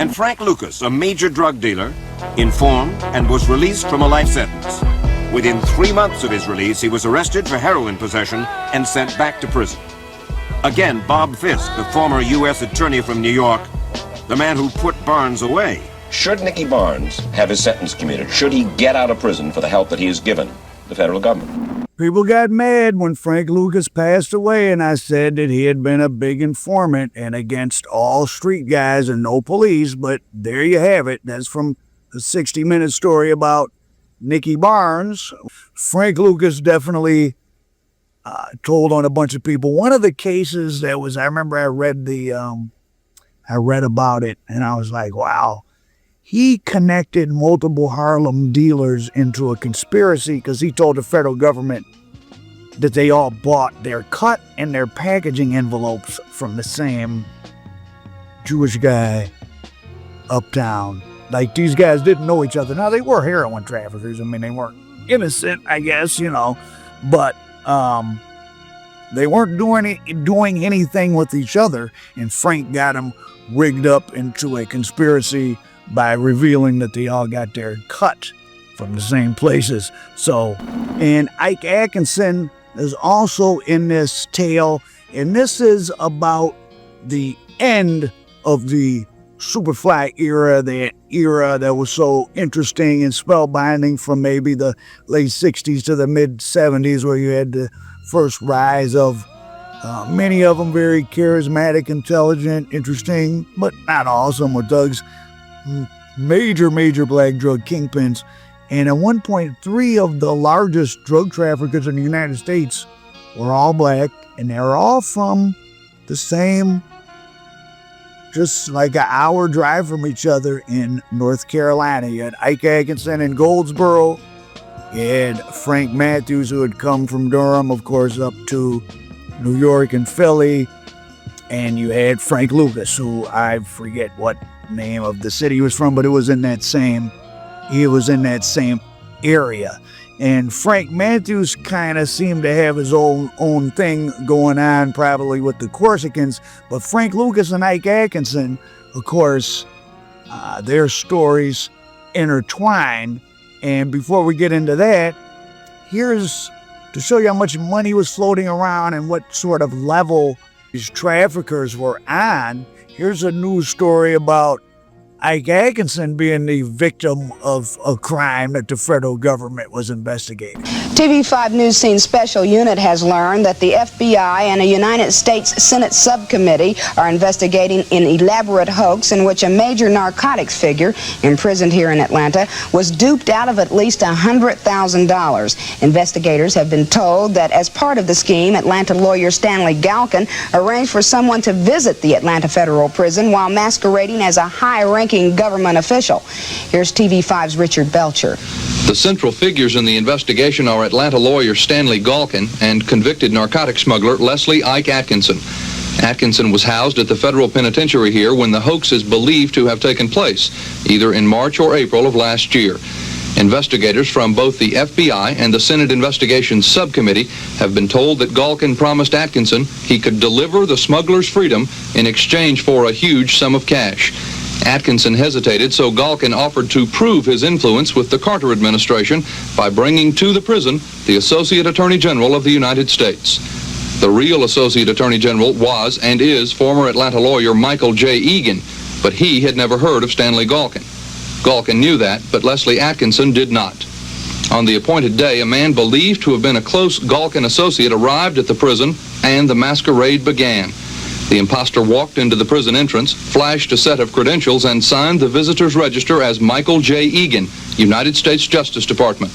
And Frank Lucas, a major drug dealer, informed and was released from a life sentence. Within 3 months of his release, he was arrested for heroin possession and sent back to prison. Again, Bob Fisk, the former U.S. attorney from New York, the man who put Barnes away. Should Nicky Barnes have his sentence commuted? Should he get out of prison for the help that he has given the federal government? People got mad when Frank Lucas passed away, and I said that he had been a big informant and against all street guys and no police, but there you have it. That's from a 60-minute story about Nicky Barnes. Frank Lucas definitely told on a bunch of people. One of the cases that was, I remember I read about it, and I was like, wow. He connected multiple Harlem dealers into a conspiracy because he told the federal government that they all bought their cut and their packaging envelopes from the same Jewish guy uptown. Like, these guys didn't know each other. Now, they were heroin traffickers. I mean, they weren't innocent, I guess, you know, but they weren't doing anything with each other, and Frank got them rigged up into a conspiracy by revealing that they all got their cut from the same places. So, and Ike Atkinson is also in this tale, and this is about the end of the superfly era, the era that was so interesting and spellbinding from maybe the late 60s to the mid 70s, where you had the first rise of many of them very charismatic, intelligent, interesting, but not all. Some were thugs. Major black drug kingpins. And at one point, 3 of the largest drug traffickers in the United States were all black, and they were all from the same, just like an hour drive from each other in North Carolina. You had Ike Atkinson in Goldsboro. You had Frank Matthews, who had come from Durham, of course, up to New York and Philly. And you had Frank Lucas, who I forget what name of the city he was from, but he was in that same area. And Frank Matthews kind of seemed to have his own thing going on, probably with the Corsicans. But Frank Lucas and Ike Atkinson, of course, their stories intertwine. And before we get into that, here's to show you how much money was floating around and what sort of level these traffickers were on. Here's a news story about Ike Atkinson being the victim of a crime that the federal government was investigating. TV5 News Scene Special Unit has learned that the FBI and a United States Senate subcommittee are investigating an elaborate hoax in which a major narcotics figure imprisoned here in Atlanta was duped out of at least $100,000. Investigators have been told that as part of the scheme, Atlanta lawyer Stanley Galkin arranged for someone to visit the Atlanta Federal Prison while masquerading as a high-ranking government official. Here's TV5's Richard Belcher. The central figures in the investigation are Atlanta lawyer Stanley Galkin and convicted narcotics smuggler Leslie Ike Atkinson. Atkinson was housed at the federal penitentiary here when the hoax is believed to have taken place, either in March or April of last year. Investigators from both the FBI and the Senate Investigations Subcommittee have been told that Galkin promised Atkinson he could deliver the smuggler's freedom in exchange for a huge sum of cash. Atkinson hesitated, so Galkin offered to prove his influence with the Carter administration by bringing to the prison the Associate Attorney General of the United States. The real Associate Attorney General was and is former Atlanta lawyer Michael J. Egan, but he had never heard of Stanley Galkin. Galkin knew that, but Leslie Atkinson did not. On the appointed day, a man believed to have been a close Galkin associate arrived at the prison, and the masquerade began. The imposter walked into the prison entrance, flashed a set of credentials, and signed the visitor's register as Michael J. Egan, United States Justice Department.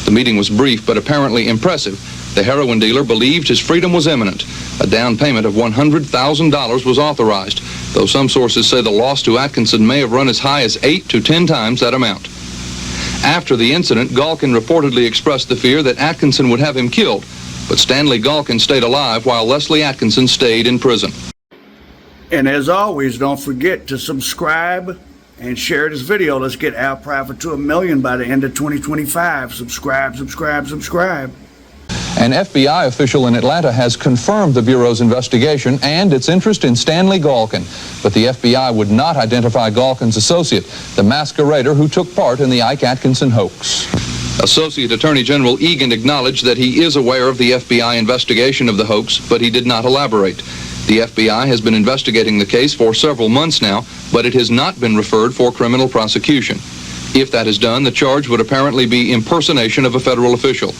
The meeting was brief but apparently impressive. The heroin dealer believed his freedom was imminent. A down payment of $100,000 was authorized, though some sources say the loss to Atkinson may have run as high as 8 to 10 times that amount. After the incident, Galkin reportedly expressed the fear that Atkinson would have him killed, but Stanley Galkin stayed alive while Leslie Atkinson stayed in prison. And as always, don't forget to subscribe and share this video. Let's get Al Prophet to 1 million by the end of 2025. Subscribe. An FBI official in Atlanta has confirmed the Bureau's investigation and its interest in Stanley Galkin. But the FBI would not identify Galkin's associate, the masquerader who took part in the Ike Atkinson hoax. Associate Attorney General Egan acknowledged that he is aware of the FBI investigation of the hoax, but he did not elaborate. The FBI has been investigating the case for several months now, but it has not been referred for criminal prosecution. If that is done, the charge would apparently be impersonation of a federal official.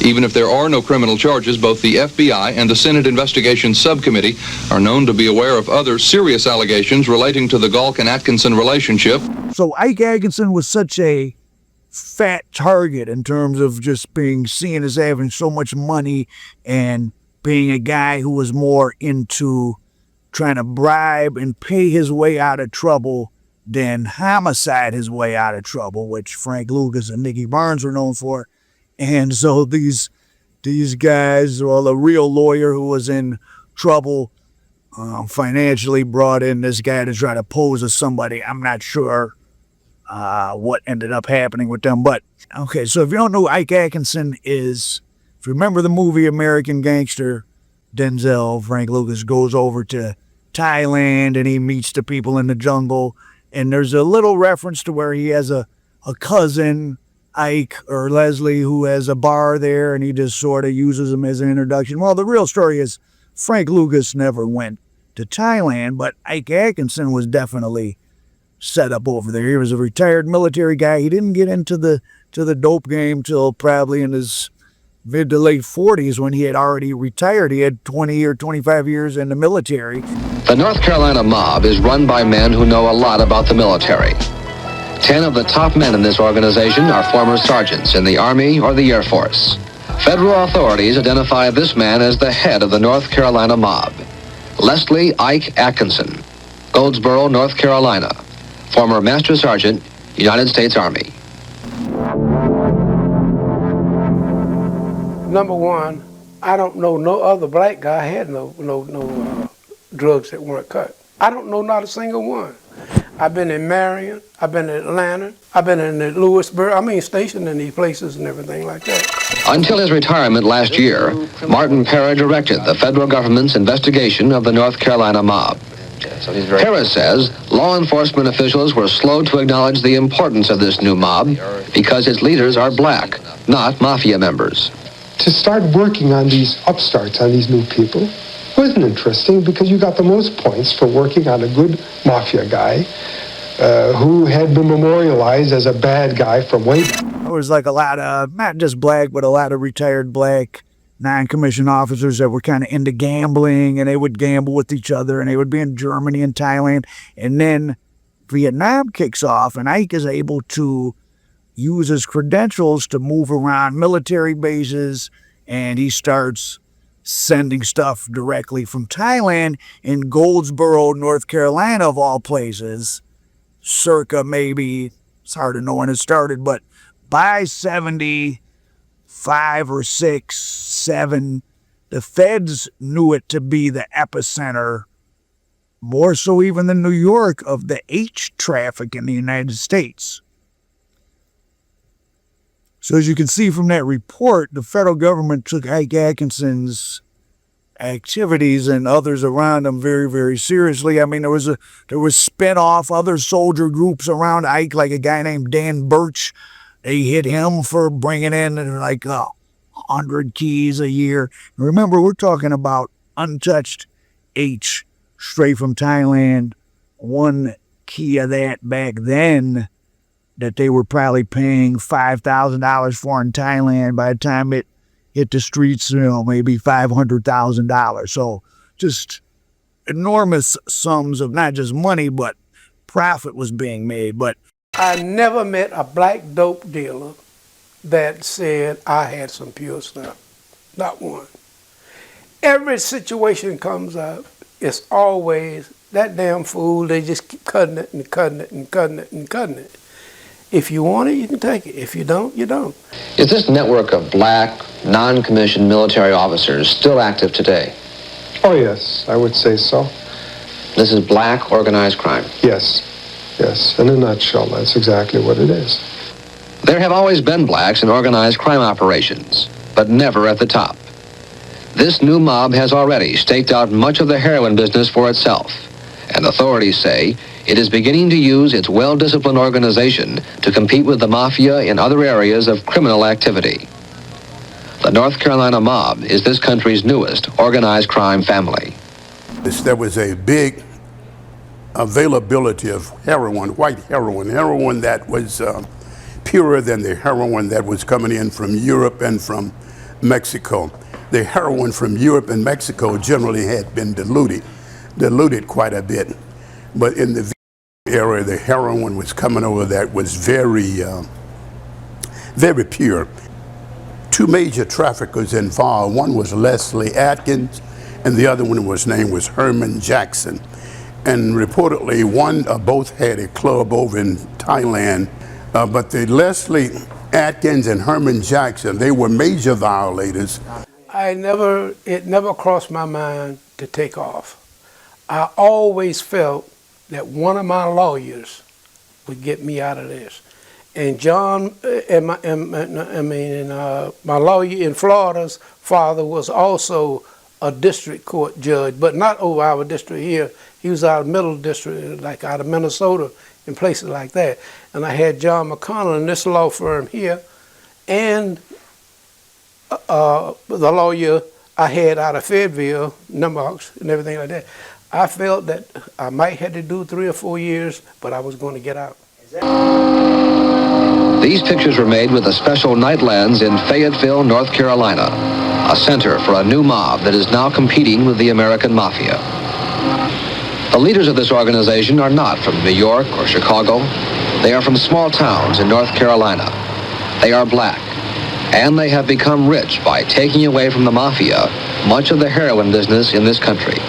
Even if there are no criminal charges, both the FBI and the Senate Investigations Subcommittee are known to be aware of other serious allegations relating to the Galkin-Atkinson relationship. So Ike Atkinson was such a fat target in terms of just being seen as having so much money and being a guy who was more into trying to bribe and pay his way out of trouble than homicide his way out of trouble, which Frank Lucas and Nicky Barnes were known for. And so these guys, well, a real lawyer who was in trouble financially brought in this guy to try to pose as somebody. I'm not sure what ended up happening with them. But, okay, so if you don't know who Ike Atkinson is, if you remember the movie American Gangster, Denzel, Frank Lucas goes over to Thailand and he meets the people in the jungle. And there's a little reference to where he has a cousin, Ike or Leslie, who has a bar there, and he just sort of uses them as an introduction. Well, the real story is Frank Lucas never went to Thailand, but Ike Atkinson was definitely set up over there. He was a retired military guy. He didn't get into the dope game till probably in his mid to late 40s when he had already retired. He had 20 or 25 years in the military. The North Carolina mob is run by men who know a lot about the military. 10 of the top men in this organization are former sergeants in the Army or the Air Force. Federal authorities identify this man as the head of the North Carolina mob. Leslie Ike Atkinson, Goldsboro, North Carolina, former Master Sergeant, United States Army. Number one, I don't know no other black guy had no drugs that weren't cut. I don't know not a single one. I've been in Marion, I've been in Atlanta, I've been in Lewisburg, stationed in these places and everything like that. Until his retirement last year, Martin Pera directed the federal government's investigation of the North Carolina mob. Pera says law enforcement officials were slow to acknowledge the importance of this new mob because its leaders are black, not mafia members. To start working on these upstarts, on these new people, wasn't interesting because you got the most points for working on a good mafia guy who had been memorialized as a bad guy from way back. There was like a lot of, not just black, but a lot of retired black non-commissioned officers that were kind of into gambling, and they would gamble with each other, and they would be in Germany and Thailand. And then Vietnam kicks off, and Ike is able to use his credentials to move around military bases, and he starts sending stuff directly from Thailand in Goldsboro, North Carolina, of all places, circa maybe, it's hard to know when it started, but by 75 or 6, 7, the feds knew it to be the epicenter, more so even than New York, of the H traffic in the United States. So as you can see from that report, the federal government took Ike Atkinson's activities and others around him very, very seriously. I mean, there was spin-off other soldier groups around Ike, like a guy named Dan Birch. They hit him for bringing in like 100 keys a year. And remember, we're talking about untouched H straight from Thailand. One key of that back then that they were probably paying $5,000 for in Thailand. By the time it hit the streets, maybe $500,000. So just enormous sums of not just money, but profit was being made. But I never met a black dope dealer that said I had some pure stuff. Not one. Every situation comes up, it's always that damn fool, they just keep cutting it and cutting it and cutting it and cutting it. If you want it, you can take it. If you don't, you don't. Is this network of black, non-commissioned military officers still active today? Oh, yes, I would say so. This is black organized crime. Yes, in a nutshell, that's exactly what it is. There have always been blacks in organized crime operations, but never at the top. This new mob has already staked out much of the heroin business for itself, and authorities say it is beginning to use its well-disciplined organization to compete with the mafia in other areas of criminal activity. The North Carolina mob is this country's newest organized crime family. There was a big availability of heroin, white heroin that was purer than the heroin that was coming in from Europe and from Mexico. The heroin from Europe and Mexico generally had been diluted quite a bit. But in the area, the heroin was coming over that was very pure. Two major traffickers involved. One was Leslie Atkins, and the other one was Herman Jackson. And reportedly, both had a club over in Thailand. But the Leslie Atkins and Herman Jackson, they were major violators. It never crossed my mind to take off. I always felt that one of my lawyers would get me out of this. And John, my lawyer in Florida's father was also a district court judge, but not over our district here. He was out of middle district, like out of Minnesota and places like that. And I had John McConnell in this law firm here, and the lawyer I had out of Fayetteville, Numbox, and everything like that. I felt that I might have to do 3 or 4 years, but I was going to get out. These pictures were made with a special night lens in Fayetteville, North Carolina, a center for a new mob that is now competing with the American mafia. The leaders of this organization are not from New York or Chicago. They are from small towns in North Carolina. They are black, and they have become rich by taking away from the mafia much of the heroin business in this country.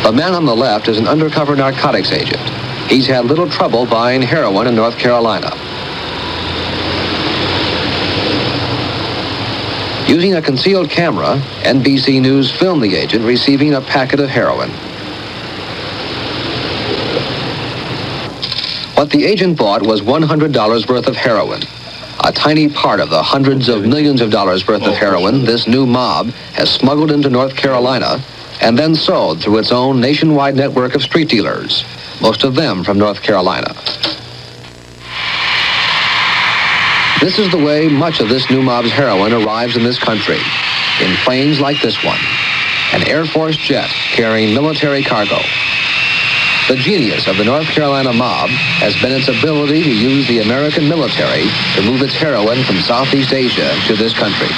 The man on the left is an undercover narcotics agent. He's had little trouble buying heroin in North Carolina. Using a concealed camera, NBC News filmed the agent receiving a packet of heroin. What the agent bought was $100 worth of heroin, a tiny part of the hundreds of millions of dollars worth of heroin this new mob has smuggled into North Carolina and then sold through its own nationwide network of street dealers, most of them from North Carolina. This is the way much of this new mob's heroin arrives in this country, in planes like this one, an Air Force jet carrying military cargo. The genius of the North Carolina mob has been its ability to use the American military to move its heroin from Southeast Asia to this country.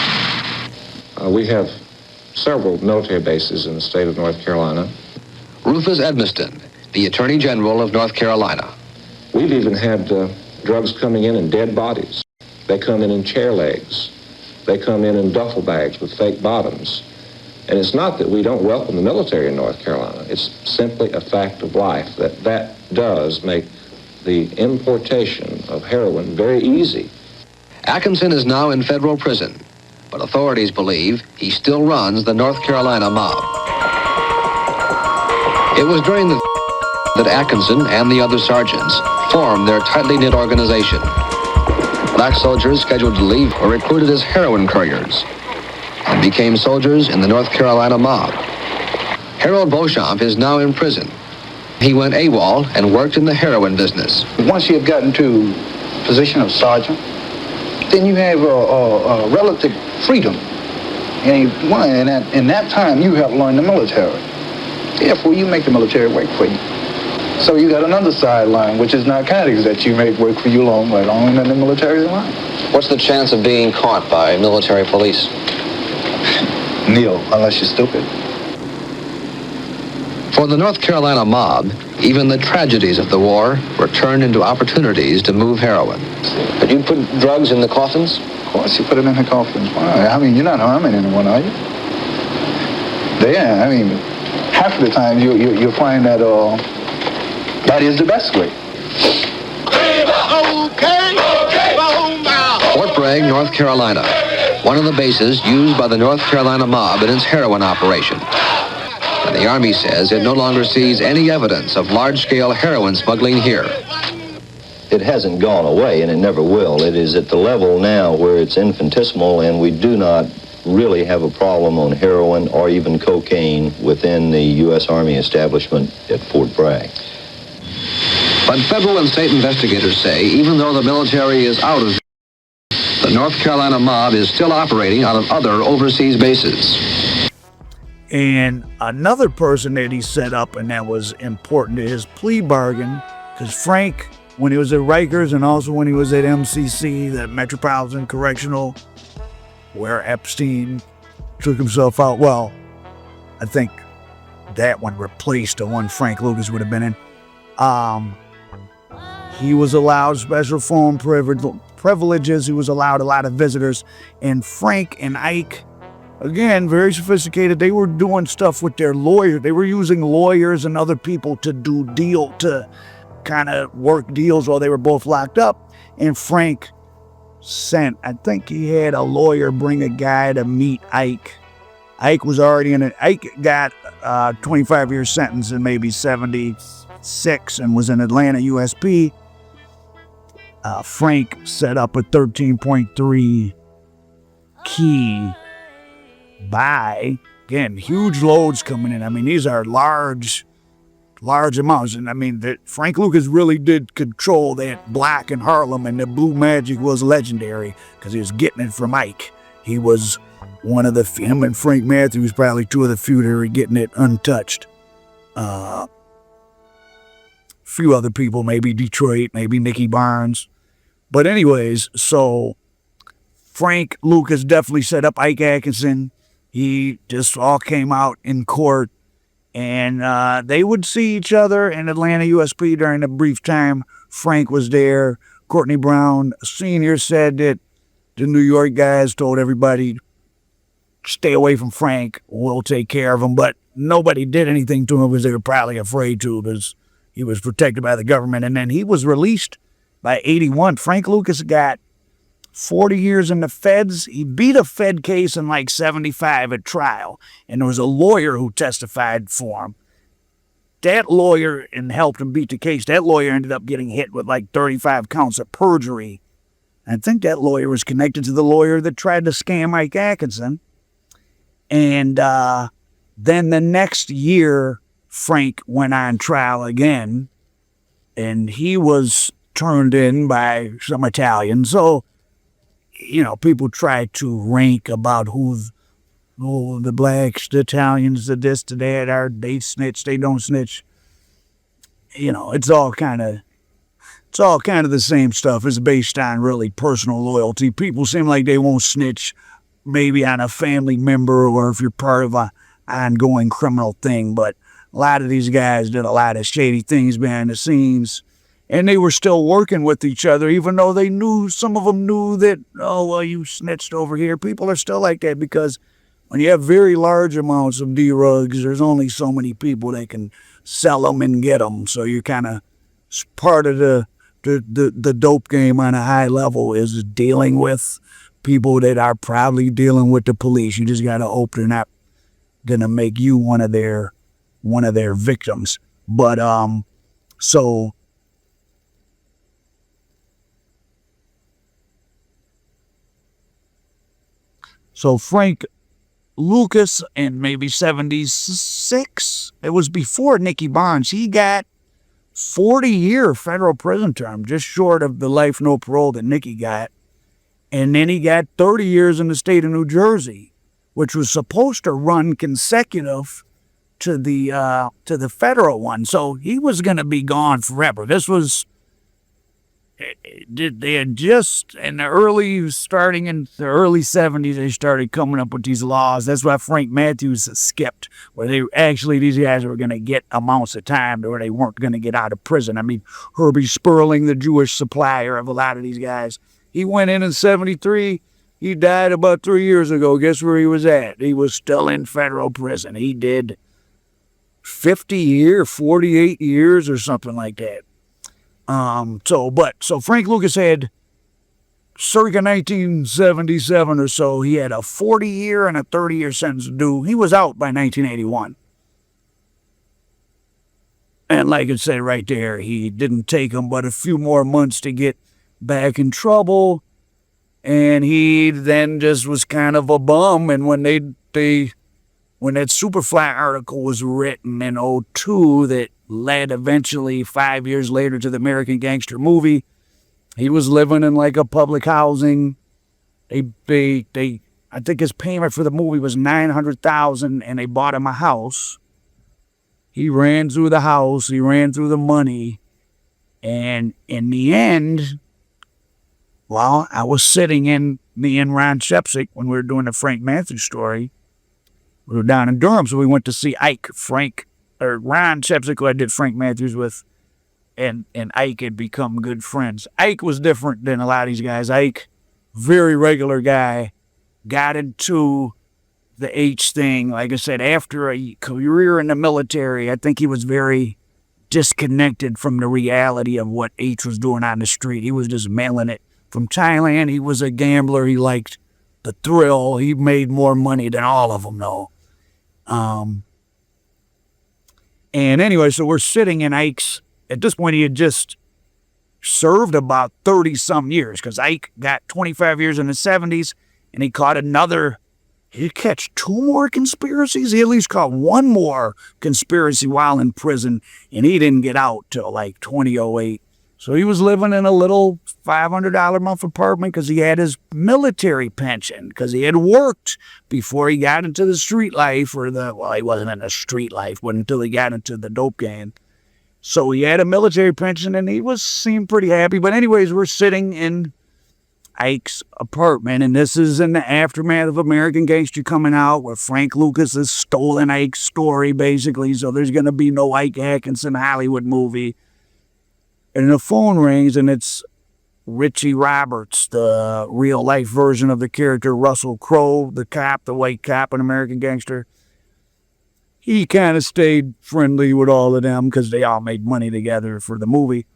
We have several military bases in the state of North Carolina. Rufus Edmiston, the Attorney General of North Carolina. We've even had drugs coming in dead bodies. They come in chair legs. They come in duffel bags with fake bottoms. And it's not that we don't welcome the military in North Carolina. It's simply a fact of life that does make the importation of heroin very easy. Atkinson is now in federal prison, but authorities believe he still runs the North Carolina mob. It was during the that Atkinson and the other sergeants formed their tightly knit organization. Black soldiers scheduled to leave were recruited as heroin couriers and became soldiers in the North Carolina mob. Harold Beauchamp is now in prison. He went AWOL and worked in the heroin business. Once you have gotten to the position of sergeant, then you have a relative freedom. And in that time, you have learned the military. Therefore, you make the military work for you. So you got another sideline, which is narcotics that you make work for you long in the military line. What's the chance of being caught by military police? Nil, unless you're stupid. For the North Carolina mob, even the tragedies of the war were turned into opportunities to move heroin. But you put drugs in the coffins? Of course, you put it in the coffins. Why? I mean, you're not harming anyone, are you? I mean, half of the time you'll find that that is the best way. Fort Bragg, North Carolina, one of the bases used by the North Carolina mob in its heroin operation. And the Army says it no longer sees any evidence of large-scale heroin smuggling here. It hasn't gone away, and it never will. It is at the level now where it's infinitesimal, and we do not really have a problem on heroin or even cocaine within the U.S. Army establishment at Fort Bragg. But federal and state investigators say even though the military is out of the North Carolina mob is still operating out of other overseas bases. And another person that he set up, and that was important to his plea bargain, because Frank, when he was at Rikers and also when he was at MCC, the Metropolitan Correctional, where Epstein took himself out, well, I think that one replaced the one Frank Lucas would have been in. He was allowed special phone privileges. He was allowed a lot of visitors. And Frank and Ike, again, very sophisticated. They were doing stuff with their lawyer. They were using lawyers and other people to kind of work deals while they were both locked up. And Frank sent, I think he had a lawyer bring a guy to meet Ike. Ike was already in it. Ike got a 25-year sentence in maybe 76 and was in Atlanta USP. Frank set up a 13.3 key buy. Again, huge loads coming in. I mean, these are large amounts. And I mean, Frank Lucas really did control that black in Harlem, and the blue magic was legendary because he was getting it from Ike. He was one of him and Frank Matthews, probably two of the few that were getting it untouched. Few other people, maybe Detroit, maybe Nicky Barnes. But anyways, so Frank Lucas definitely set up Ike Atkinson. He just all came out in court, and they would see each other in Atlanta USP during a brief time Frank was there. Courtney Brown Sr. said that the New York guys told everybody, stay away from Frank, we'll take care of him. But nobody did anything to him because they were probably afraid to, because he was protected by the government. And then he was released by 81. Frank Lucas got 40 years in the feds. He beat a Fed case in like 75 at trial. And there was a lawyer who testified for him. That lawyer, and helped him beat the case, that lawyer ended up getting hit with like 35 counts of perjury. I think that lawyer was connected to the lawyer that tried to scam Ike Atkinson. And then the next year, Frank went on trial again, and he was turned in by some Italians. So, you know, people try to rank about who the blacks, the Italians, the this, the that, they snitch, they don't snitch. You know, it's all kind of the same stuff. It's based on really personal loyalty. People seem like they won't snitch maybe on a family member or if you're part of an ongoing criminal thing. But a lot of these guys did a lot of shady things behind the scenes, and they were still working with each other, even though they knew, some of them knew that, oh, well, you snitched over here. People are still like that because when you have very large amounts of D-rugs, there's only so many people that can sell them and get them. So you're kind of part of the dope game on a high level is dealing with people that are probably dealing with the police. You just got to hope they're not going to make you one of their victims. But so Frank Lucas in maybe 76, it was before Nicky Barnes, he got 40-year federal prison term, just short of the life no parole that Nicky got. And then he got 30 years in the state of New Jersey, which was supposed to run consecutive to the federal one. So he was going to be gone forever. This was, they had just, starting in the early 70s, they started coming up with these laws. That's why Frank Matthews skipped, where these guys were going to get amounts of time where they weren't going to get out of prison. I mean, Herbie Sperling, the Jewish supplier of a lot of these guys, he went in 73. He died about 3 years ago. Guess where he was at? He was still in federal prison. He did 48 years or something like that. So Frank Lucas had, circa 1977 or so, he had a 40-year and a 30-year sentence to do. He was out by 1981. And like it said right there, he didn't take him but a few more months to get back in trouble. And he then just was kind of a bum. And when when that Superfly article was written in '02 that led eventually 5 years later to the American Gangster movie, he was living in like a public housing. I think his payment for the movie was $900,000, and they bought him a house. He ran through the house. He ran through the money. And in the end, well, I was sitting in, me and Ron Shepsick, when we were doing the Frank Matthews story. We were down in Durham, so we went to see Ike. Ron Shepsick, who I did Frank Matthews with, and Ike had become good friends. Ike was different than a lot of these guys. Ike, very regular guy, got into the H thing. Like I said, after a career in the military, I think he was very disconnected from the reality of what H was doing on the street. He was just mailing it from Thailand. He was a gambler. He liked the thrill. He made more money than all of them, though. And anyway, so we're sitting in Ike's. At this point, he had just served about 30-some years, because Ike got 25 years in the 70s, and he caught he catch 2 more conspiracies? He at least caught 1 more conspiracy while in prison, and he didn't get out till like 2008. So he was living in a little $500 a month apartment because he had his military pension, because he had worked before he got into the street life, well, he wasn't in the street life, but until he got into the dope gang. So he had a military pension, and he seemed pretty happy. But anyways, we're sitting in Ike's apartment, and this is in the aftermath of American Gangster coming out, where Frank Lucas has stolen Ike's story, basically. So there's going to be no Ike Atkinson Hollywood movie. And the phone rings, and it's Richie Roberts, the real-life version of the character Russell Crowe, the cop, the white cop in American Gangster. He kind of stayed friendly with all of them because they all made money together for the movie.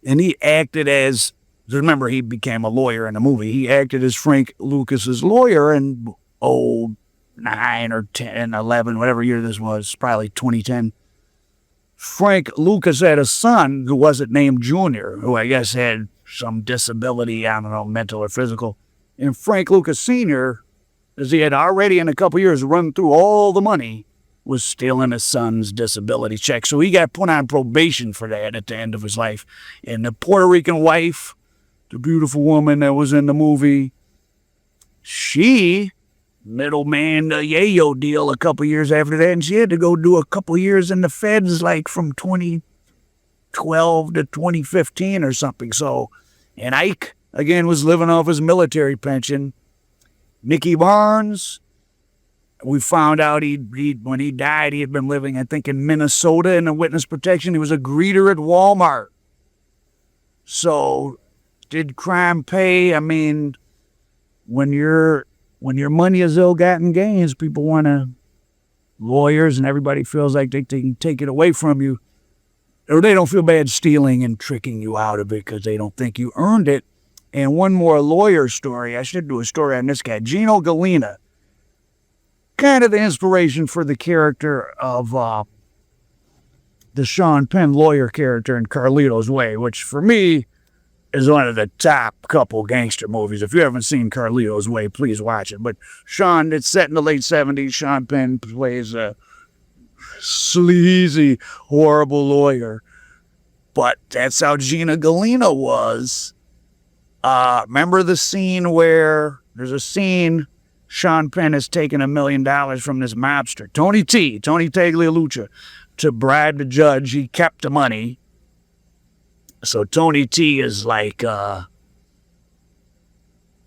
And he acted as, remember, he became a lawyer in the movie. He acted as Frank Lucas's lawyer in 09 or 10, 11, whatever year this was, probably 2010. Frank Lucas had a son who wasn't named Junior, who I guess had some disability, I don't know, mental or physical. And Frank Lucas Sr., as he had already in a couple years run through all the money, was stealing his son's disability check. So he got put on probation for that at the end of his life. And the Puerto Rican wife, the beautiful woman that was in the movie, she middleman the yayo deal a couple years after that, and she had to go do a couple years in the feds, like from 2012 to 2015 or something. So, and Ike, again, was living off his military pension. Nicky Barnes, we found out when he died, he had been living, I think, in Minnesota in a witness protection. He was a greeter at Walmart. So, did crime pay? I mean, when your money is ill-gotten gains, people want lawyers, and everybody feels like they can take it away from you. Or they don't feel bad stealing and tricking you out of it because they don't think you earned it. And one more lawyer story. I should do a story on this guy. Gino Galena. Kind of the inspiration for the character of the Sean Penn lawyer character in Carlito's Way, which for me is one of the top couple gangster movies. If you haven't seen Carlito's Way, please watch it. But Sean, it's set in the late 70s. Sean Penn plays a sleazy, horrible lawyer. But that's how Gina Galena was. Remember the scene where there's a scene Sean Penn has taken $1 million from this mobster, Tony Taglialuccia, to bribe the judge. He kept the money. So Tony T is like, the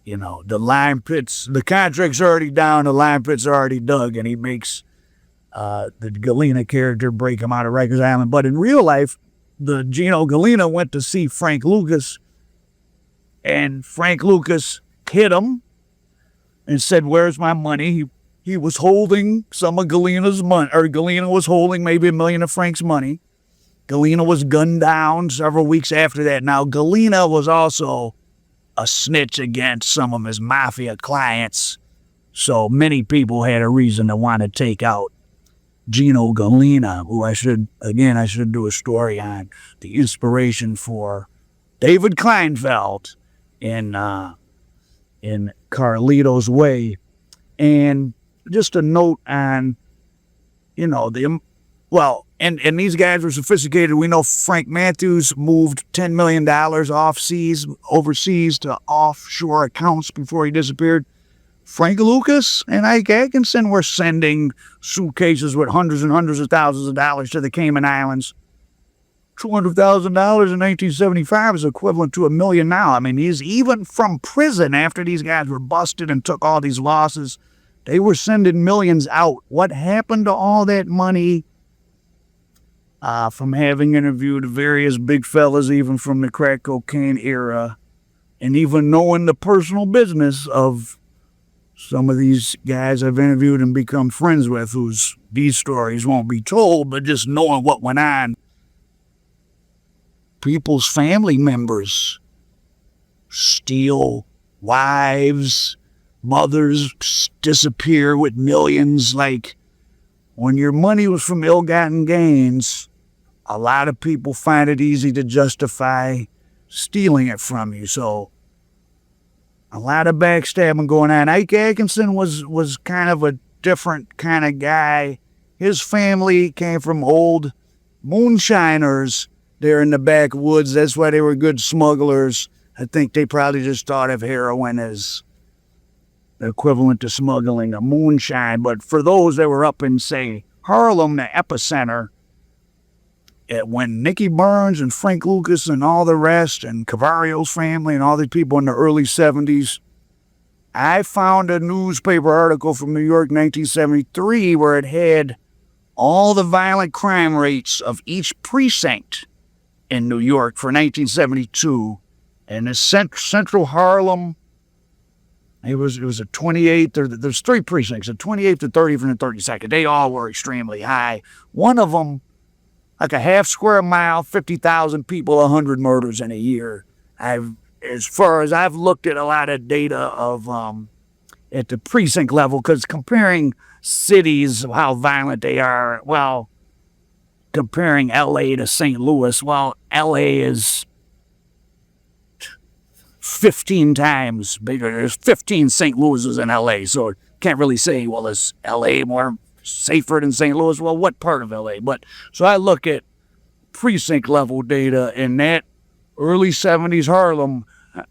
lime pits, the contract's already down, the lime pits are already dug, and he makes the Galena character break him out of Rikers Island. But in real life, the Gino Galena went to see Frank Lucas, and Frank Lucas hit him and said, "Where's my money?" He was holding some of Galena's money, or Galena was holding maybe $1 million of Frank's money. Galena was gunned down several weeks after that. Now, Galena was also a snitch against some of his mafia clients, so many people had a reason to want to take out Gino Galena, who I should do a story on, the inspiration for David Kleinfeld in in Carlito's Way. And just a note on, and these guys were sophisticated. We know Frank Matthews moved $10 million overseas to offshore accounts before he disappeared. Frank Lucas and Ike Atkinson were sending suitcases with hundreds and hundreds of thousands of dollars to the Cayman Islands. $200,000 in 1975 is equivalent to $1 million now. I mean, he's even from prison after these guys were busted and took all these losses. They were sending millions out. What happened to all that money? From having interviewed various big fellas, even from the crack cocaine era, and even knowing the personal business of some of these guys I've interviewed and become friends with, whose these stories won't be told, but just knowing what went on. People's family members steal wives, mothers disappear with millions. Like, when your money was from ill-gotten gains, a lot of people find it easy to justify stealing it from you. So a lot of backstabbing going on. Ike Atkinson was kind of a different kind of guy. His family came from old moonshiners there in the backwoods. That's why they were good smugglers. I think they probably just thought of heroin as the equivalent to smuggling a moonshine. But for those that were up in, say, Harlem, the epicenter, when Nicky Barnes and Frank Lucas and all the rest, and Cavario's family and all these people in the early 70s, I found a newspaper article from New York, 1973, where it had all the violent crime rates of each precinct in New York for 1972. And the central Harlem, it was a 28th, there's three precincts, the 28th, the 30th, and the 32nd. They all were extremely high. One of them, like a half square mile, 50,000 people, 100 murders in a year. As far as I've looked at a lot of data of at the precinct level, because comparing cities, how violent they are, well, comparing L.A. to St. Louis, well, L.A. is 15 times bigger. There's 15 St. Louis's in L.A., so can't really say, well, is L.A. more safer than St. Louis? Well, what part of L.A.? But so I look at precinct level data in that early 70s Harlem.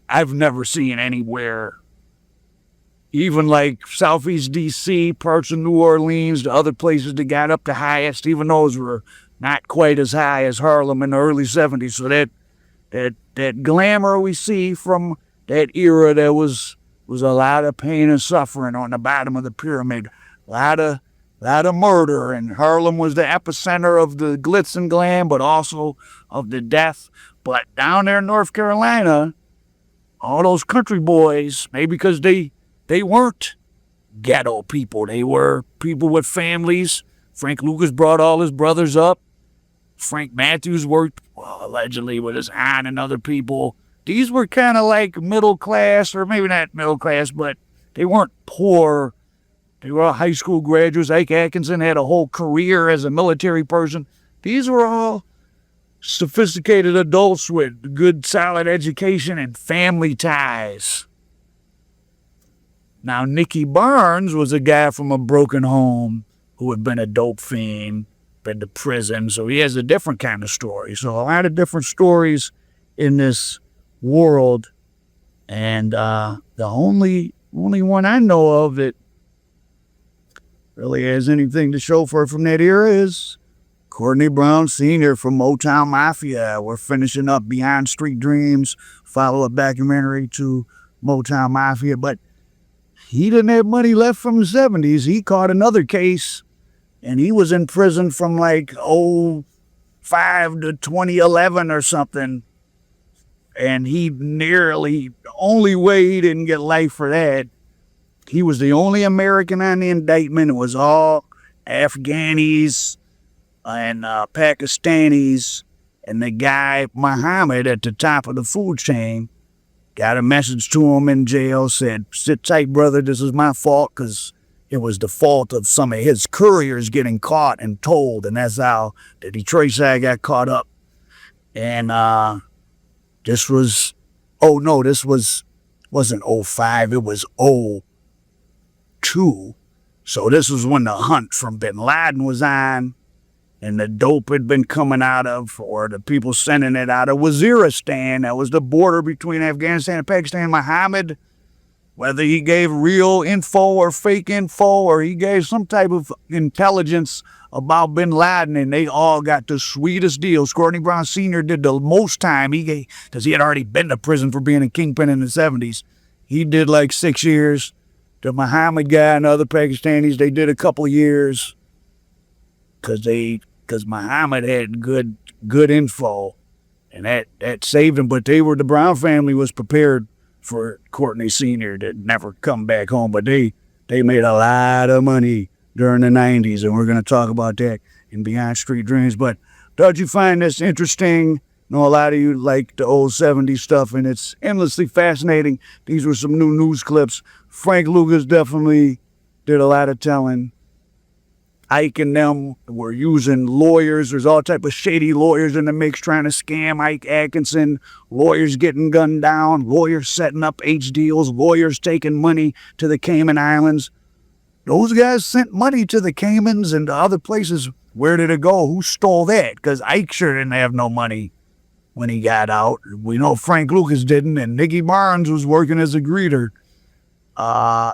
I've never seen anywhere, even like Southeast D.C., parts of New Orleans, the other places that got up the highest, even those were not quite as high as Harlem in the early 70s. So that glamour we see from that era, there was a lot of pain and suffering on the bottom of the pyramid. A lot of murder, and Harlem was the epicenter of the glitz and glam, but also of the death. But down there in North Carolina, all those country boys, maybe because they weren't ghetto people. They were people with families. Frank Lucas brought all his brothers up. Frank Matthews worked, well, allegedly, with his aunt and other people. These were kind of like middle class, or maybe not middle class, but they weren't poor. They were all high school graduates. Ike Atkinson had a whole career as a military person. These were all sophisticated adults with good, solid education and family ties. Now, Nicky Barnes was a guy from a broken home who had been a dope fiend, been to prison, so he has a different kind of story. So a lot of different stories in this world, and the only one I know of that really has anything to show for it from that era is Courtney Brown Sr. from Motown Mafia. We're finishing up Beyond Street Dreams, follow-up documentary to Motown Mafia, but he didn't have money left from the 70s. He caught another case, and he was in prison from like 05 to 2011 or something, and he nearly, the only way he didn't get life for that, he was the only American on the indictment. It was all Afghanis and Pakistanis, and the guy, Muhammad, at the top of the food chain, got a message to him in jail, said, "Sit tight, brother, this is my fault," because it was the fault of some of his couriers getting caught and told, and that's how the Detroit side got caught up. And this was wasn't '05, it was '02. So this was when the hunt from bin Laden was on, and the dope had been coming out of, or the people sending it out of Waziristan. That was the border between Afghanistan and Pakistan. Muhammad, whether he gave real info or fake info, or he gave some type of intelligence about bin Laden, and they all got the sweetest deals. Courtney Brown Sr. did the most time he gave, because he had already been to prison for being a kingpin in the 70s. He did like 6 years. The Muhammad guy and other Pakistanis, they did a couple years because Muhammad had good info, and that saved him. But the Brown family was prepared for Courtney Sr. to never come back home. But they made a lot of money during the 90s, and we're going to talk about that in Beyond Street Dreams. But don't you find this interesting? I know a lot of you like the old 70s stuff, and it's endlessly fascinating. These were some new news clips. Frank Lucas definitely did a lot of telling. Ike and them were using lawyers. There's all type of shady lawyers in the mix trying to scam Ike Atkinson. Lawyers getting gunned down. Lawyers setting up H deals. Lawyers taking money to the Cayman Islands. Those guys sent money to the Caymans and to other places. Where did it go? Who stole that? Because Ike sure didn't have no money when he got out. We know Frank Lucas didn't, and Nicky Barnes was working as a greeter.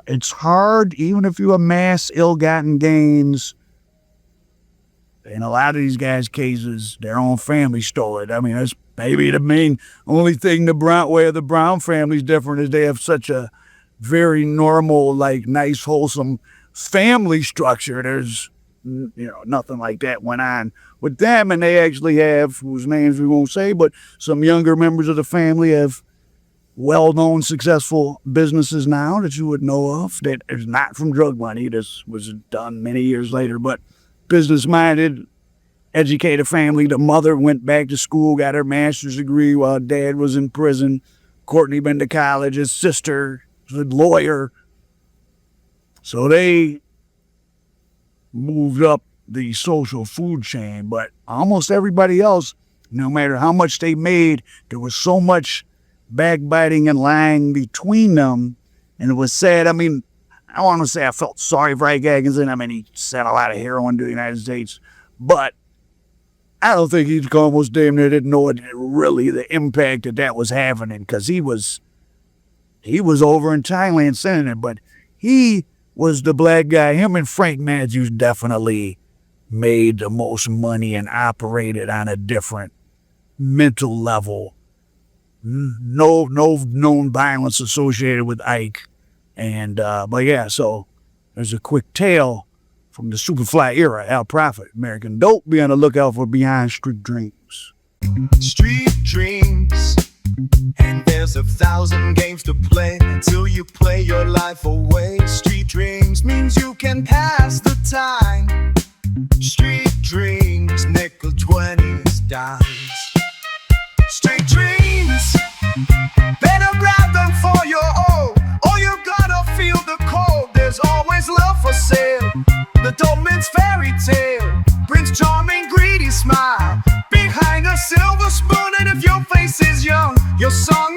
It's hard, even if you amass ill-gotten gains. In a lot of these guys' cases, their own family stole it. I mean, that's maybe the only thing the Brown family's different is they have such a very normal, like, nice, wholesome family structure. There's, nothing like that went on with them, and they actually have, whose names we won't say, but some younger members of the family have well-known, successful businesses now that you would know of that is not from drug money. This was done many years later, but business-minded, educated family. The mother went back to school, got her master's degree while dad was in prison. Courtney been to college. His sister was a lawyer. So they moved up the social food chain, but almost everybody else, no matter how much they made, there was so much backbiting and lying between them, and it was sad. I mean, I want to say I felt sorry for Ike Atkinson. I mean, he sent a lot of heroin to the United States, but I don't think he almost damn near didn't know really the impact that was having, because he was over in Thailand sending it, but he was the black guy. Him and Frank Matthews definitely made the most money and operated on a different mental level. No known violence associated with Ike. And, but yeah, so there's a quick tale from the Superfly era. Al Prophet, American Dope. Be on the lookout for Beyond Street Dreams. Street dreams. And there's 1,000 games to play until you play your life away. Street dreams means you can pass the time. Street dreams, nickel 20s, dimes. Street dreams, better grab them for your own, or you're gonna feel the cold. There's always love for sale. The Dolman's fairy tale, Prince Charming, greedy smile behind a silver spoon. And if your face is young, your song